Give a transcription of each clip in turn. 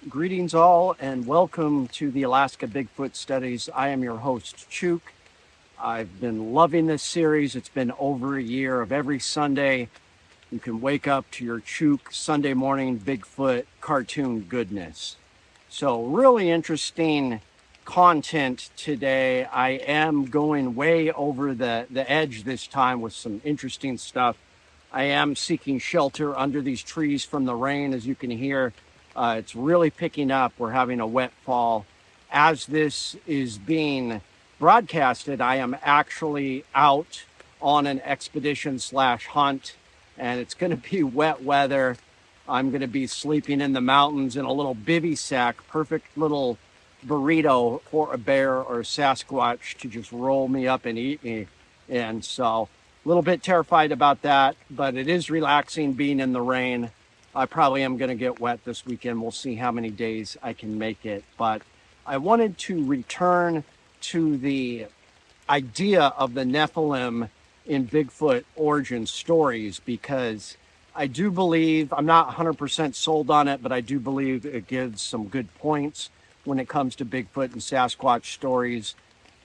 Greetings all and welcome to the Alaska Bigfoot Studies. I am your host, Chuke. I've been loving this series. It's been over a year of every Sunday. You can wake up to your Chuke Sunday morning Bigfoot cartoon goodness. So really interesting content today. I am going way over the edge this time with some interesting stuff. I am seeking shelter under these trees from the rain, as you can hear. It's really picking up. We're having a wet fall. As this is being broadcasted, I am actually out on an expedition slash hunt, and it's going to be wet weather. I'm going to be sleeping in the mountains in a little bivy sack, perfect little burrito for a bear or a Sasquatch to just roll me up and eat me. And so a little bit terrified about that, but it is relaxing being in the rain. I probably am going to get wet this weekend. We'll see how many days I can make it. But I wanted to return to the idea of the Nephilim in Bigfoot origin stories because I do believe, I'm not 100% sold on it, but I do believe it gives some good points when it comes to Bigfoot and Sasquatch stories,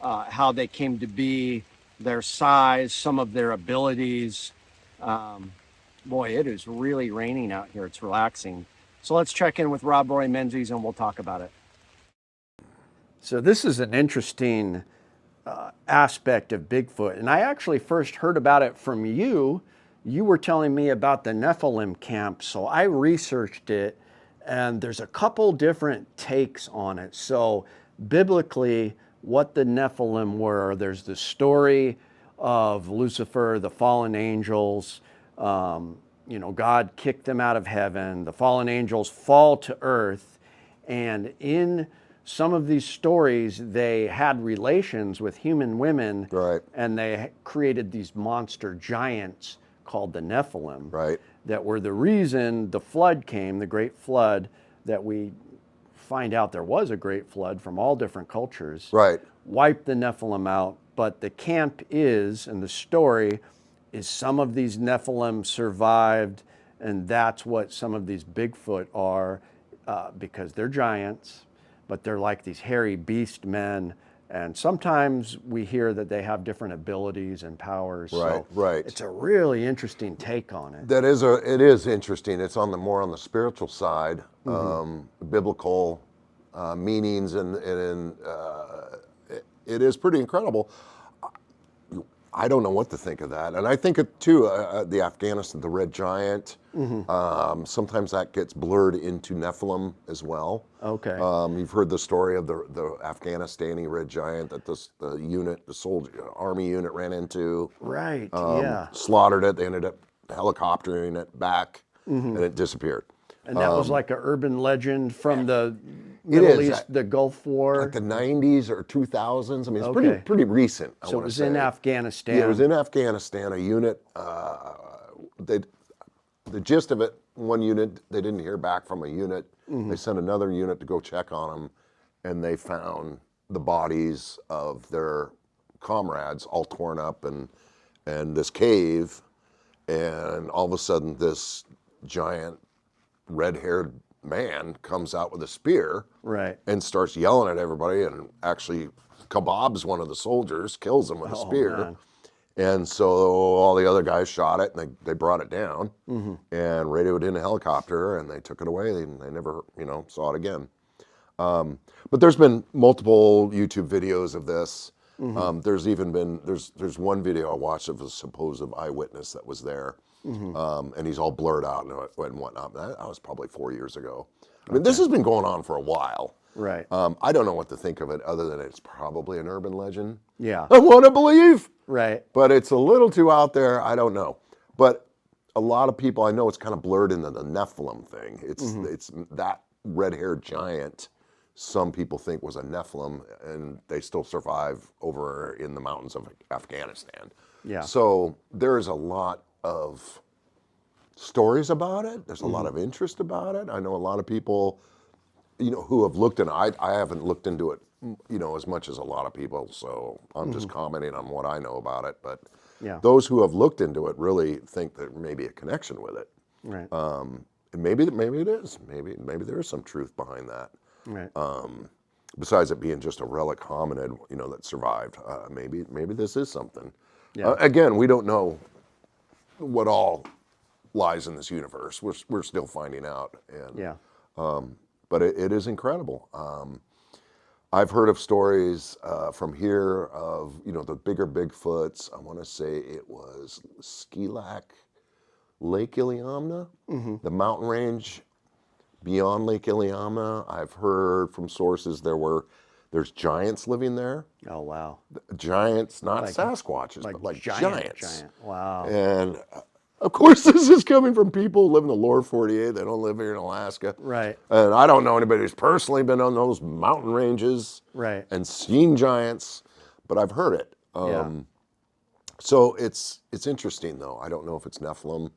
how they came to be, their size, some of their abilities. Boy, it is really raining out here. It's relaxing. So let's check in with Rob Roy Menzies and we'll talk about it. So this is an interesting aspect of Bigfoot. And I actually first heard about it from you. You were telling me about the Nephilim camp. So I researched it and there's a couple different takes on it. So biblically, what the Nephilim were, there's the story of Lucifer, the fallen angels. God kicked them out of heaven. The fallen angels fall to earth. And in some of these stories, they had relations with human women, Right. and they created these monster giants called the Nephilim, Right. that were the reason the flood came, the great flood, that we find out there was a great flood from all different cultures, Right. wiped the Nephilim out. But the camp is, and the story is, some of these Nephilim survived, and that's what some of these Bigfoot are, because they're giants, but they're like these hairy beast men. And sometimes we hear that they have different abilities and powers. Right, So right. it's a really interesting take on it. It is interesting. It's on the more on the spiritual side, biblical meanings, and it is pretty incredible. I don't know what to think of that, and I think it too. The Afghanistan, the Red Giant. Sometimes that gets blurred into Nephilim as well. Okay. You've heard the story of the Afghanistani Red Giant that the soldier army unit ran into. Right. Yeah. Slaughtered it. They ended up helicoptering it back, and it disappeared. And that was like an urban legend from the It Middle is. East, the Gulf War. Like the 90s or 2000s. I mean, it's Okay. pretty recent. So it was in Afghanistan. Yeah, it was in Afghanistan. A unit. The gist of it, one unit, they didn't hear back from a unit. They sent another unit to go check on them, and they found the bodies of their comrades all torn up and this cave, and all of a sudden this giant red-haired man comes out with a spear, Right. and starts yelling at everybody, and actually kebabs one of the soldiers, kills him with a spear. Man. And so all the other guys shot it, and they brought it down and radioed in a helicopter, and they took it away. They never, saw it again. But there's been multiple YouTube videos of this. There's even been, there's one video I watched of a supposed eyewitness that was there. And he's all blurred out and whatnot. That was probably 4 years ago. I mean, this has been going on for a while. Right. I don't know what to think of it other than it's probably an urban legend. Yeah. I want to believe. Right. But it's a little too out there. I don't know. But a lot of people, I know it's kind of blurred into the Nephilim thing. It's that red-haired giant. Some people think was a Nephilim, and they still survive over in the mountains of Afghanistan. Yeah. So there is a lot of stories about it. There's a lot of interest about it. I know a lot of people, who have looked into it. I haven't looked into it, as much as a lot of people. So I'm just commenting on what I know about it. But Yeah. those who have looked into it really think there may be a connection with it. Right. maybe it is. Maybe there is some truth behind that. Right. Besides it being just a relic hominid, that survived. Maybe this is something. Yeah. Again, we don't know what all lies in this universe. We're still finding out. And Yeah. but it is incredible. I've heard of stories from here of the bigger Bigfoots. I want to say it was Skilak Lake Iliamna, the mountain range beyond Lake Iliamna. I've heard from sources there's giants living there. Oh, wow. Giants, not Sasquatches, but like giants. Giant. Wow. And of course, this is coming from people who live in the lower 48. They don't live here in Alaska. Right. And I don't know anybody who's personally been on those mountain ranges Right. and seen giants, but I've heard it. Yeah. So it's interesting, though. I don't know if it's Nephilim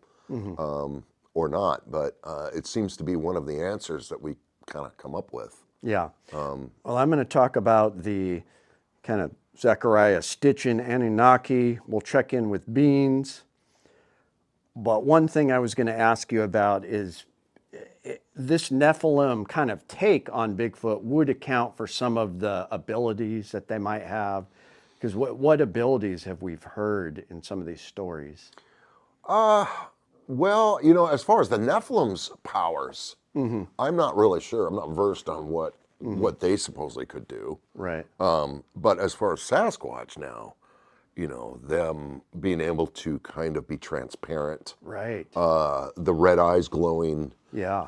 or not, but it seems to be one of the answers that we kind of come up with. Yeah. Well, I'm going to talk about the kind of Zechariah Stitchin Anunnaki. We'll check in with beans. But one thing I was going to ask you about is this Nephilim kind of take on Bigfoot would account for some of the abilities that they might have. Because what abilities have we heard in some of these stories? Well, as far as the Nephilim's powers, I'm not really sure. I'm not versed on what they supposedly could do. Right. But as far as Sasquatch now, them being able to kind of be transparent. Right. The red eyes glowing. Yeah.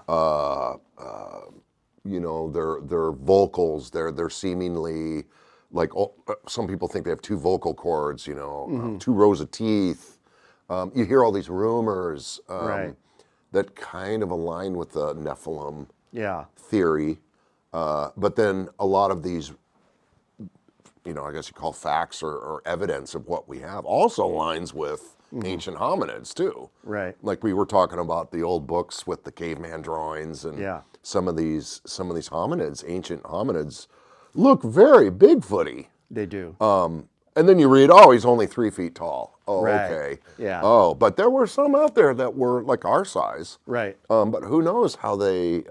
Their vocals. They're seemingly like some people think they have two vocal cords. Two rows of teeth. You hear all these rumors Right. that kind of align with the Nephilim Yeah. theory, but then a lot of these, I guess you call facts or evidence of what we have, also aligns with ancient hominids too. Right. Like we were talking about the old books with the caveman drawings and Yeah. some of these hominids, ancient hominids, look very Bigfooty. They do. And then you read, oh, he's only 3 feet tall. Oh, Right. okay. Yeah. Oh, but there were some out there that were like our size. Right. But who knows how they,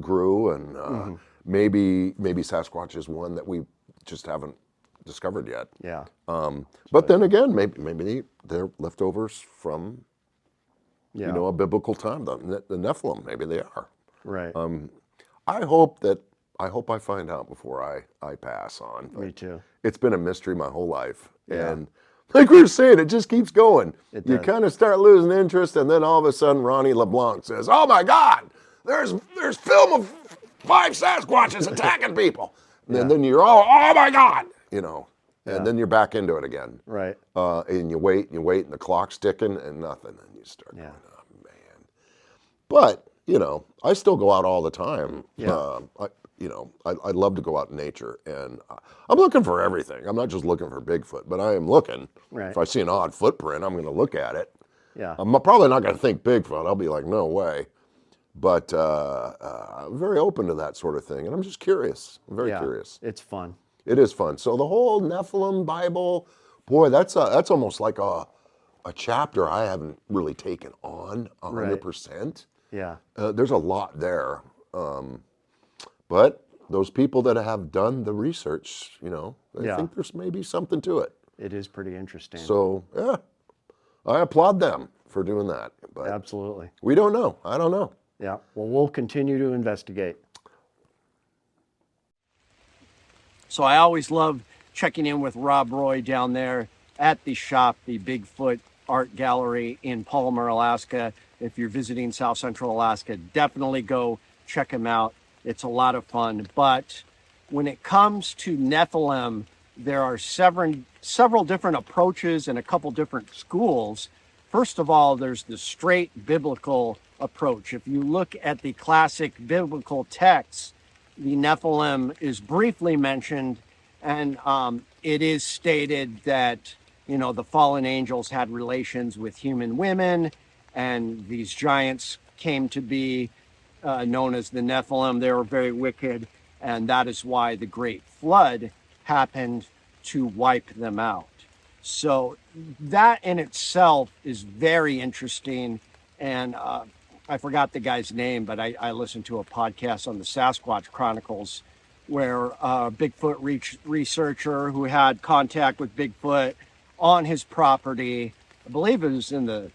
grew, and maybe Sasquatch is one that we just haven't discovered yet. Yeah. But then again, maybe they're leftovers from, Yeah. a biblical time. The Nephilim, maybe they are. Right. I hope I find out before I pass on. Me too. It's been a mystery my whole life. Yeah. And like we were saying, it just keeps going. It You does. kind of start losing interest, and then all of a sudden Ronnie LeBlanc says, oh my God, there's film of 5 Sasquatches attacking people. And then you're all, oh my God, and then you're back into it again. Right. And you wait, and the clock's ticking, and nothing. And you start Yeah. going, oh man. But, I still go out all the time. Yeah. I love to go out in nature, and I'm looking for everything. I'm not just looking for Bigfoot, but I am looking. Right. If I see an odd footprint, I'm going to look at it. Yeah. I'm probably not going to think Bigfoot. I'll be like, no way. But I'm very open to that sort of thing, and I'm just curious. I'm very curious. It's fun. It is fun. So the whole Nephilim Bible, boy, that's almost like a chapter I haven't really taken on 100%. Yeah. There's a lot there. But those people that have done the research, I think there's maybe something to it. It is pretty interesting. So, yeah, I applaud them for doing that. But Absolutely. we don't know. I don't know. Yeah. Well, we'll continue to investigate. So I always love checking in with Rob Roy down there at the shop, the Bigfoot Art Gallery in Palmer, Alaska. If you're visiting South Central Alaska, definitely go check him out. It's a lot of fun. But when it comes to Nephilim, there are several different approaches and a couple different schools. First of all, there's the straight biblical approach. If you look at the classic biblical texts, the Nephilim is briefly mentioned, and it is stated that, the fallen angels had relations with human women, and these giants came to be known as the Nephilim. They were very wicked, and that is why the great flood happened to wipe them out. So that in itself is very interesting, and I forgot the guy's name, but I listened to a podcast on the Sasquatch Chronicles where a Bigfoot researcher who had contact with Bigfoot on his property, I believe it was in the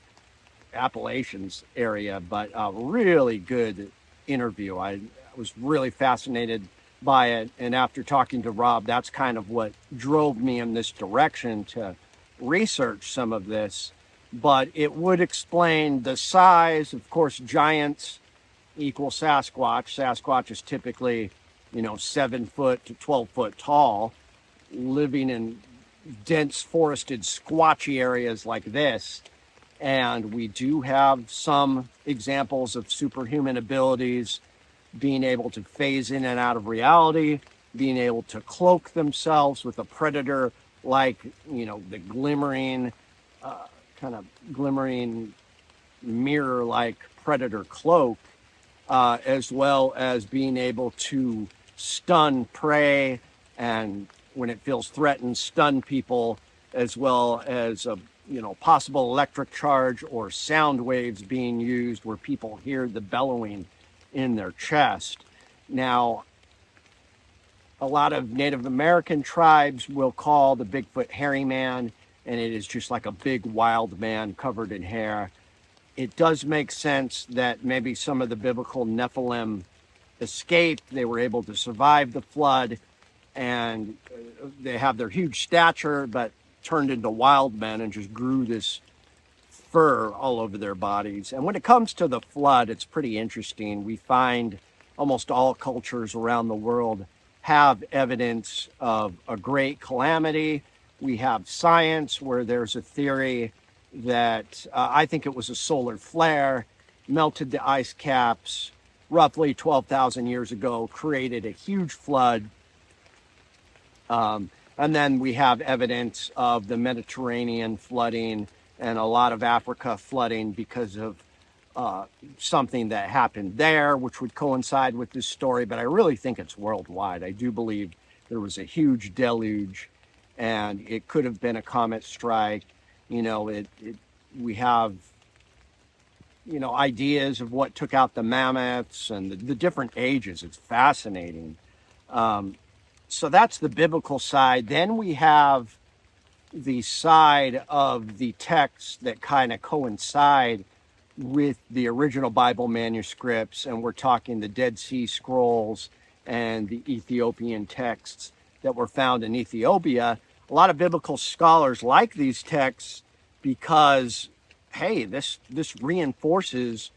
Appalachians area, but a really good interview. I was really fascinated by it. And after talking to Rob, that's kind of what drove me in this direction to research some of this. But it would explain the size. Of course, giants equal Sasquatch. Sasquatch is typically, 7 foot to 12 foot tall, living in dense forested squatchy areas like this. And we do have some examples of superhuman abilities, being able to phase in and out of reality, being able to cloak themselves with a predator like, the glimmering, kind of glimmering mirror-like predator cloak, as well as being able to stun prey and when it feels threatened, stun people, as well as a possible electric charge or sound waves being used where people hear the bellowing in their chest. Now, a lot of Native American tribes will call the Bigfoot hairy man, and it is just like a big wild man covered in hair. It does make sense that maybe some of the biblical Nephilim escaped. They were able to survive the flood, and they have their huge stature, but turned into wild men and just grew this fur all over their bodies. And when it comes to the flood, it's pretty interesting. We find almost all cultures around the world have evidence of a great calamity. We have science where there's a theory that I think it was a solar flare, melted the ice caps roughly 12,000 years ago, created a huge flood. And then we have evidence of the Mediterranean flooding and a lot of Africa flooding because of something that happened there, which would coincide with this story. But I really think it's worldwide. I do believe there was a huge deluge, and it could have been a comet strike. We have ideas of what took out the mammoths and the different ages. It's fascinating. So that's the biblical side. Then we have the side of the texts that kind of coincide with the original Bible manuscripts, and we're talking the Dead Sea Scrolls and the Ethiopian texts that were found in Ethiopia. A lot of biblical scholars like these texts because, hey, this reinforces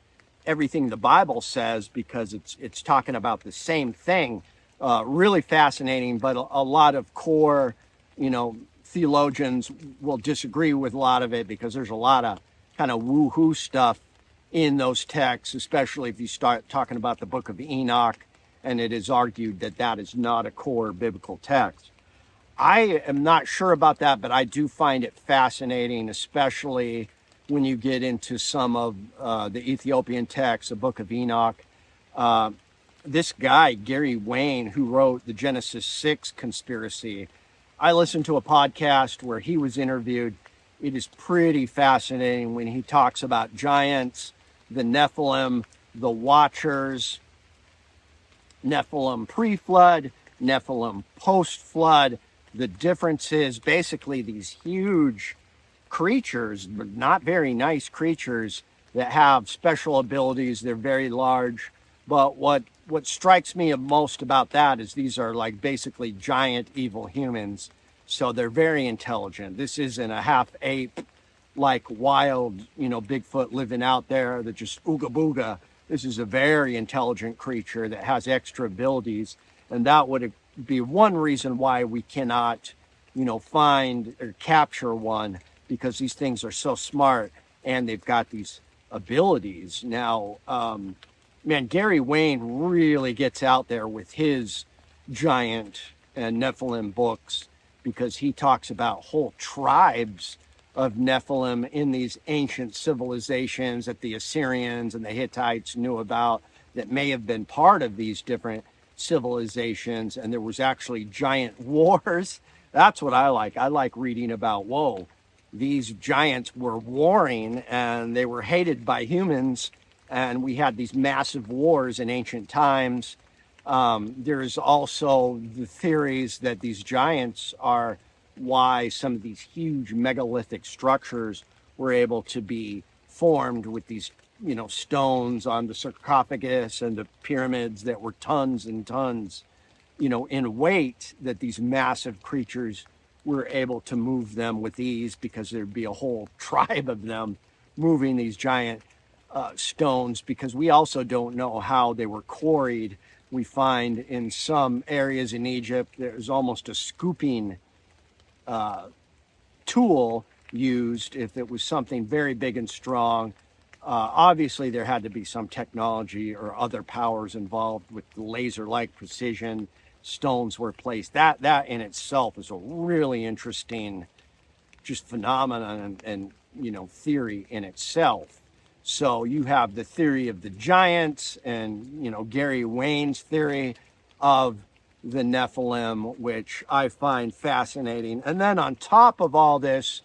everything the Bible says because it's talking about the same thing. Really fascinating, but a lot of core, theologians will disagree with a lot of it because there's a lot of kind of woo-hoo stuff in those texts, especially if you start talking about the book of Enoch, and it is argued that that is not a core biblical text. I am not sure about that, but I do find it fascinating, especially when you get into some of the Ethiopian texts, the book of Enoch. This guy, Gary Wayne, who wrote the Genesis 6 conspiracy, I listened to a podcast where he was interviewed. It is pretty fascinating when he talks about giants, the Nephilim, the Watchers, Nephilim pre-flood, Nephilim post-flood. The difference is basically these huge creatures, but not very nice creatures that have special abilities. They're very large. But what strikes me most about that is these are like basically giant evil humans. So they're very intelligent. This isn't a half ape, like wild, Bigfoot living out there that just ooga booga. This is a very intelligent creature that has extra abilities. And that would be one reason why we cannot, find or capture one, because these things are so smart and they've got these abilities. Now, man, Gary Wayne really gets out there with his giant and Nephilim books because he talks about whole tribes of Nephilim in these ancient civilizations that the Assyrians and the Hittites knew about that may have been part of these different civilizations. And there was actually giant wars. That's what I like. I like reading about, these giants were warring and they were hated by humans, and we had these massive wars in ancient times. There's also the theories that these giants are why some of these huge megalithic structures were able to be formed with these, stones on the sarcophagus and the pyramids that were tons and tons, in weight, that these massive creatures were able to move them with ease because there'd be a whole tribe of them moving these giant stones, because we also don't know how they were quarried. We find in some areas in Egypt, there's almost a scooping tool used if it was something very big and strong. Obviously, there had to be some technology or other powers involved with laser-like precision. Stones were placed. That in itself is a really interesting just phenomenon and theory in itself. So you have the theory of the giants and Gary Wayne's theory of the Nephilim, which I find fascinating. And then on top of all this,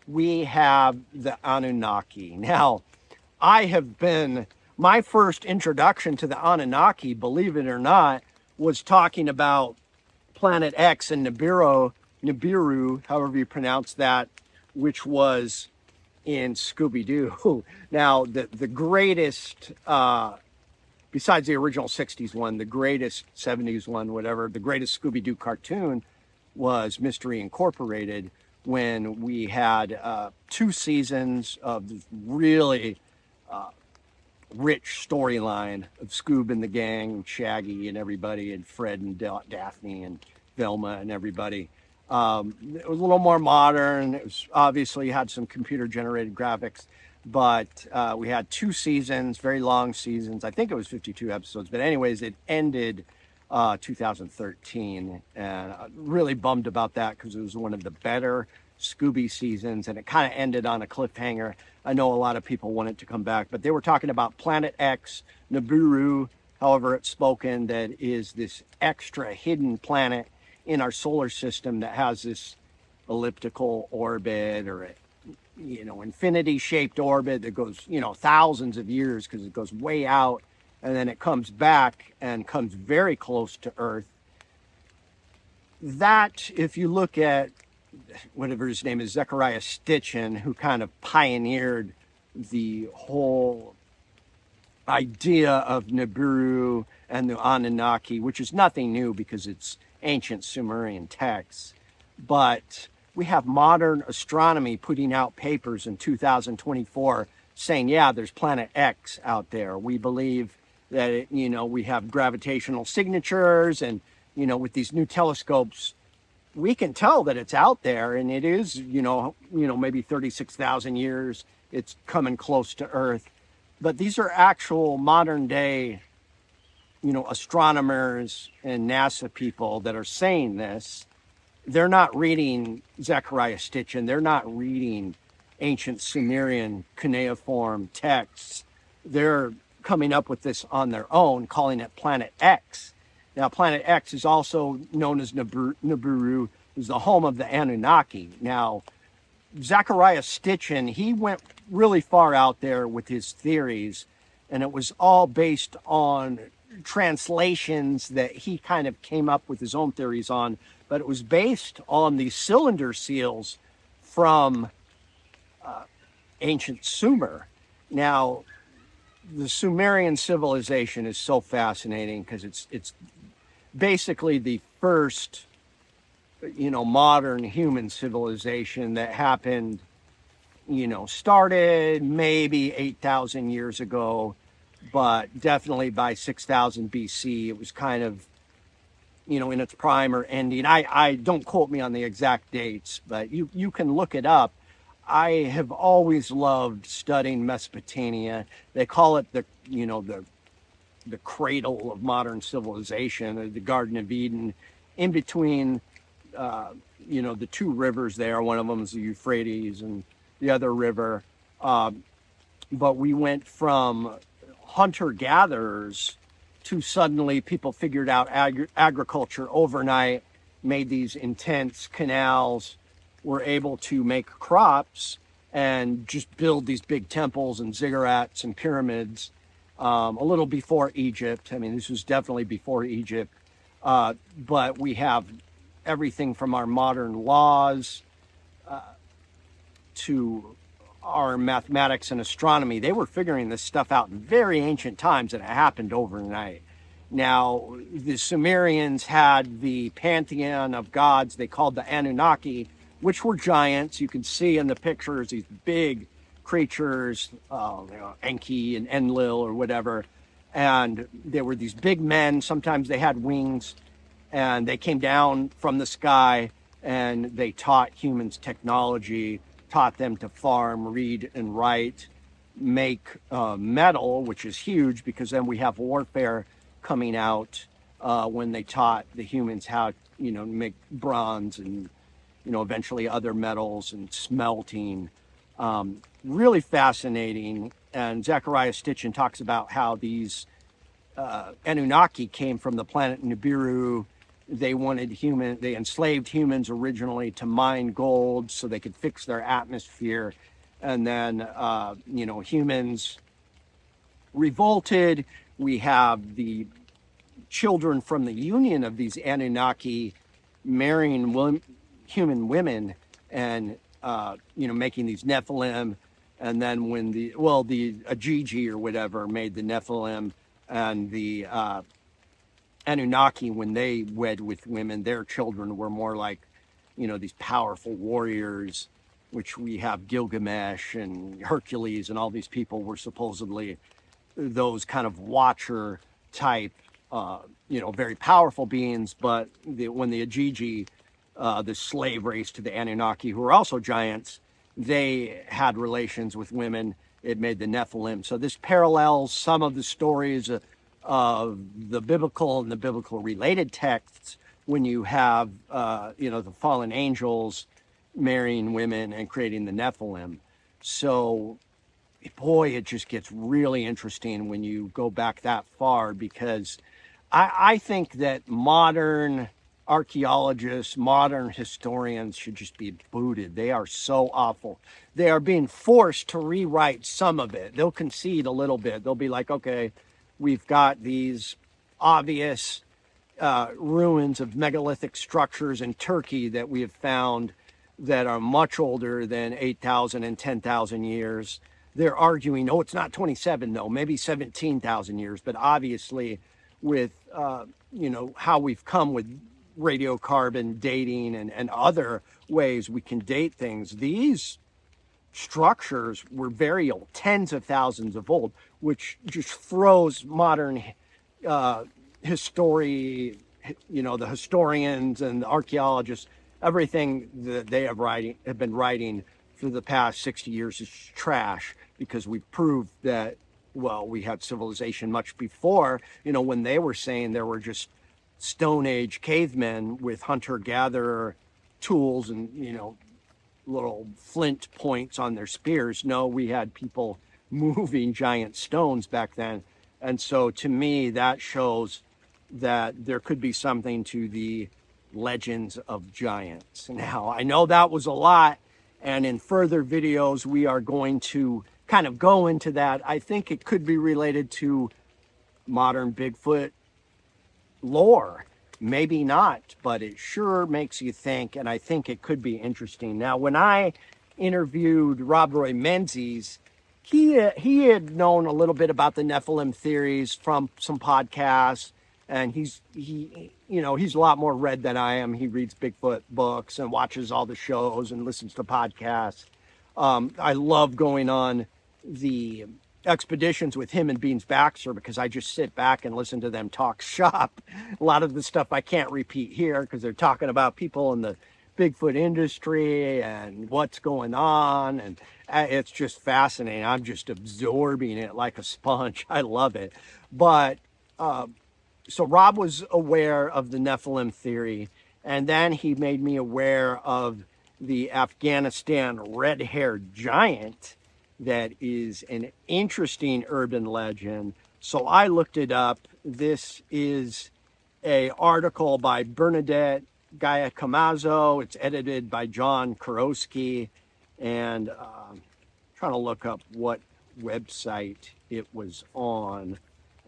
we have the Anunnaki. Now, my first introduction to the Anunnaki, believe it or not, was talking about Planet X and Nibiru, however you pronounce that, which was in Scooby-Doo. Now, the greatest, besides the original 60s one, the greatest 70s one, whatever, the greatest Scooby-Doo cartoon was Mystery Incorporated, when we had 2 seasons of this really rich storyline of Scoob and the gang, Shaggy and everybody, and Fred and Daphne and Velma and everybody. It was a little more modern. It was obviously had some computer generated graphics, but we had 2 seasons, very long seasons. I think it was 52 episodes, but anyways, it ended 2013, and I'm really bummed about that because it was one of the better Scooby seasons, and it kind of ended on a cliffhanger. I know a lot of people wanted to come back, but they were talking about Planet X, Nibiru, however it's spoken, that is this extra hidden planet in our solar system that has this elliptical orbit, or infinity shaped orbit that goes thousands of years, because it goes way out and then it comes back and comes very close to Earth. That, if you look at whatever his name is, Zechariah Stitchin, who kind of pioneered the whole idea of Nibiru and the Anunnaki, which is nothing new because it's ancient Sumerian texts. But we have modern astronomy putting out papers in 2024 saying, yeah, there's Planet X out there. We believe that, we have gravitational signatures, and, with these new telescopes, we can tell that it's out there, and it is, maybe 36,000 years, it's coming close to Earth. But these are actual modern day, astronomers and NASA people that are saying this. They're not reading Zechariah Stitchin. They're not reading ancient Sumerian cuneiform texts. They're coming up with this on their own, calling it Planet X. Now, Planet X is also known as Nibiru, is the home of the Anunnaki. Now, Zechariah Stitchin, he went really far out there with his theories, and it was all based on translations that he kind of came up with his own theories on, but it was based on the cylinder seals from ancient Sumer. Now, the Sumerian civilization is so fascinating because it's basically the first, modern human civilization that happened, started maybe 8,000 years ago, but definitely by 6,000 BC, it was kind of, in its prime or ending. I don't quote me on the exact dates, but you can look it up. I have always loved studying Mesopotamia. They call it the cradle of modern civilization, or the Garden of Eden, in between, the 2 rivers there. One of them is the Euphrates and the other river. But we went from hunter-gatherers to suddenly people figured out agriculture overnight, made these intense canals, were able to make crops and just build these big temples and ziggurats and pyramids a little before Egypt. I mean, this was definitely before Egypt. But we have everything from our modern laws to our mathematics and astronomy. They were figuring this stuff out in very ancient times, and it happened overnight. Now, the Sumerians had the pantheon of gods they called the Anunnaki, which were giants. You can see in the pictures these big creatures, Enki and Enlil or whatever. And they were these big men. Sometimes they had wings, and they came down from the sky and they taught humans technology, taught them to farm, read and write, make metal, which is huge because then we have warfare coming out when they taught the humans how, to make bronze and, eventually other metals and smelting. Really fascinating. And Zechariah Stitchin talks about how these Anunnaki came from the planet Nibiru. They enslaved humans originally to mine gold so they could fix their atmosphere. And then, humans revolted. We have the children from the union of these Anunnaki marrying human women and, making these Nephilim. And then when the Ajiji or whatever made the Nephilim, and the Anunnaki, when they wed with women, their children were more like, these powerful warriors, which we have Gilgamesh and Hercules, and all these people were supposedly those kind of watcher type, very powerful beings. But when the Ajiji, the slave race to the Anunnaki, who were also giants, they had relations with women, it made the Nephilim. So this parallels some of the stories of the biblical and the biblical related texts when you have, the fallen angels marrying women and creating the Nephilim. So, boy, it just gets really interesting when you go back that far, because I think that modern archaeologists, modern historians should just be booted. They are so awful. They are being forced to rewrite some of it. They'll concede a little bit. They'll be like, okay, we've got these obvious ruins of megalithic structures in Turkey that we have found that are much older than 8,000 and 10,000 years. They're arguing, it's not 27 though, maybe 17,000 years. But obviously with, how we've come with radiocarbon dating and other ways we can date things, these structures were very old, tens of thousands of old, which just throws modern history, the historians and the archaeologists, everything that they have been writing for the past 60 years is trash, because we proved that, we had civilization much before, when they were saying there were just Stone Age cavemen with hunter-gatherer tools and, little flint points on their spears. No, we had people moving giant stones back then. And so to me, that shows that there could be something to the legends of giants. Now, I know that was a lot, and in further videos, we are going to kind of go into that. I think it could be related to modern Bigfoot lore. Maybe not, but it sure makes you think, and I think it could be interesting. Now, when I interviewed Rob Roy Menzies, he had known a little bit about the Nephilim theories from some podcasts, and he's a lot more read than I am. He reads Bigfoot books and watches all the shows and listens to podcasts. I love going on the expeditions with him and Beans Baxter, because I just sit back and listen to them talk shop. A lot of the stuff I can't repeat here because they're talking about people in the Bigfoot industry and what's going on, and it's just fascinating. I'm just absorbing it like a sponge. I love it. But so Rob was aware of the Nephilim theory, and then he made me aware of the Afghanistan red-haired giant that is an interesting urban legend. So I looked it up. This is an article by Bernadette Gaia Camazo. It's edited by John Kurowski, and trying to look up what website it was on.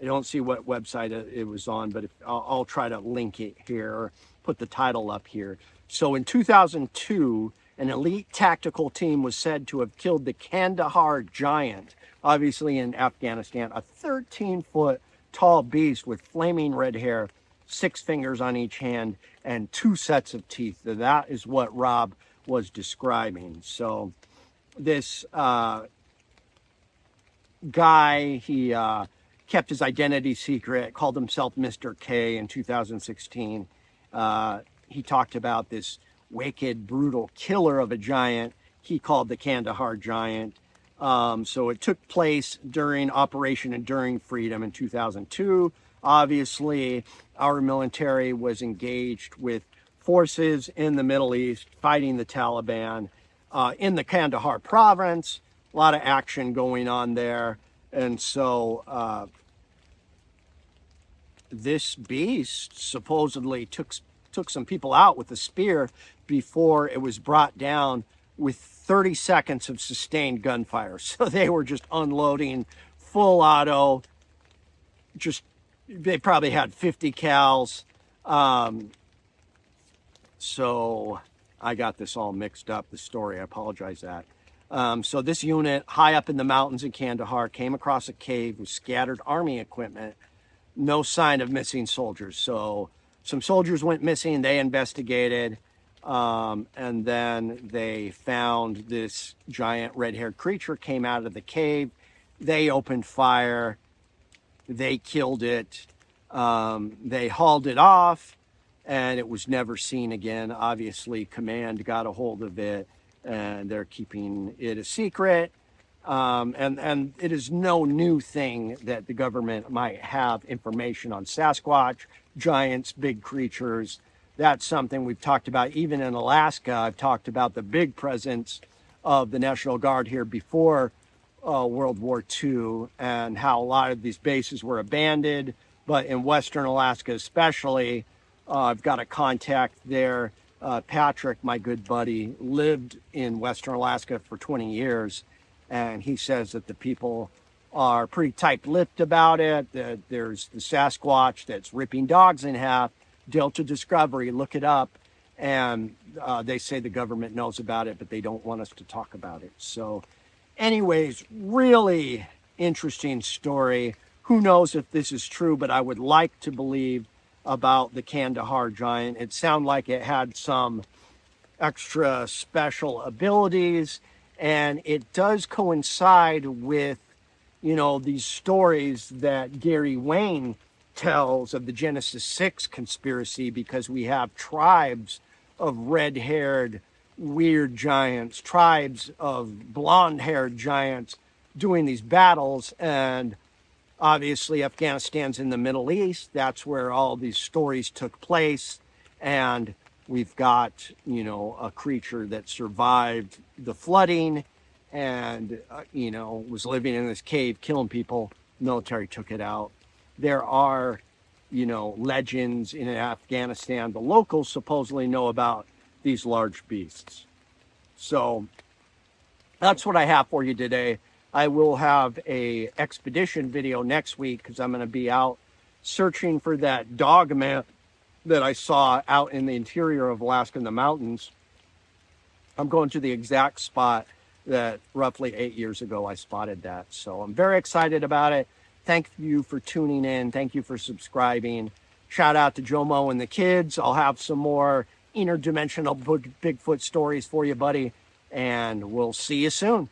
I don't see what website it was on, but I'll try to link it here, or put the title up here. So in 2002, an elite tactical team was said to have killed the Kandahar giant, obviously in Afghanistan, a 13-foot tall beast with flaming red hair, 6 fingers on each hand, and 2 sets of teeth. That is what Rob was describing. So this guy, he kept his identity secret, called himself Mr. K in 2016. He talked about this wicked, brutal killer of a giant he called the Kandahar giant. So it took place during Operation Enduring Freedom in 2002. Obviously, our military was engaged with forces in the Middle East fighting the Taliban in the Kandahar province. A lot of action going on there. And so this beast supposedly took some people out with a spear before it was brought down with 30 seconds of sustained gunfire. So they were just unloading full auto. They probably had 50 cals. So I got this all mixed up, the story. I apologize that. So this unit, high up in the mountains in Kandahar, came across a cave with scattered army equipment. No sign of missing soldiers. So some soldiers went missing. They investigated. And then they found this giant red-haired creature came out of the cave. They opened fire. They killed it. They hauled it off, and it was never seen again. Obviously, command got a hold of it, and they're keeping it a secret. And it is no new thing that the government might have information on Sasquatch, giants, big creatures. That's something we've talked about. Even in Alaska, I've talked about the big presence of the National Guard here before World War II, and how a lot of these bases were abandoned. But in Western Alaska especially, I've got a contact there. Patrick, my good buddy, lived in Western Alaska for 20 years. And he says that the people are pretty tight-lipped about it. That there's the Sasquatch that's ripping dogs in half. Delta Discovery, look it up. And they say the government knows about it, but they don't want us to talk about it. So anyways, really interesting story. Who knows if this is true, but I would like to believe about the Kandahar giant. It sounded like it had some extra special abilities, and it does coincide with, these stories that Gary Wayne tells of the Genesis 6 conspiracy, because we have tribes of red-haired weird giants, tribes of blonde-haired giants doing these battles. And obviously Afghanistan's in the Middle East. That's where all these stories took place. And we've got, a creature that survived the flooding and, was living in this cave, killing people. Military took it out. There are, legends in Afghanistan. The locals supposedly know about these large beasts. So that's what I have for you today. I will have a expedition video next week, because I'm going to be out searching for that dog man that I saw out in the interior of Alaska in the mountains. I'm going to the exact spot that roughly 8 years ago I spotted that. So I'm very excited about it. Thank you for tuning in. Thank you for subscribing. Shout out to Jomo and the kids. I'll have some more interdimensional Bigfoot stories for you, buddy. And we'll see you soon.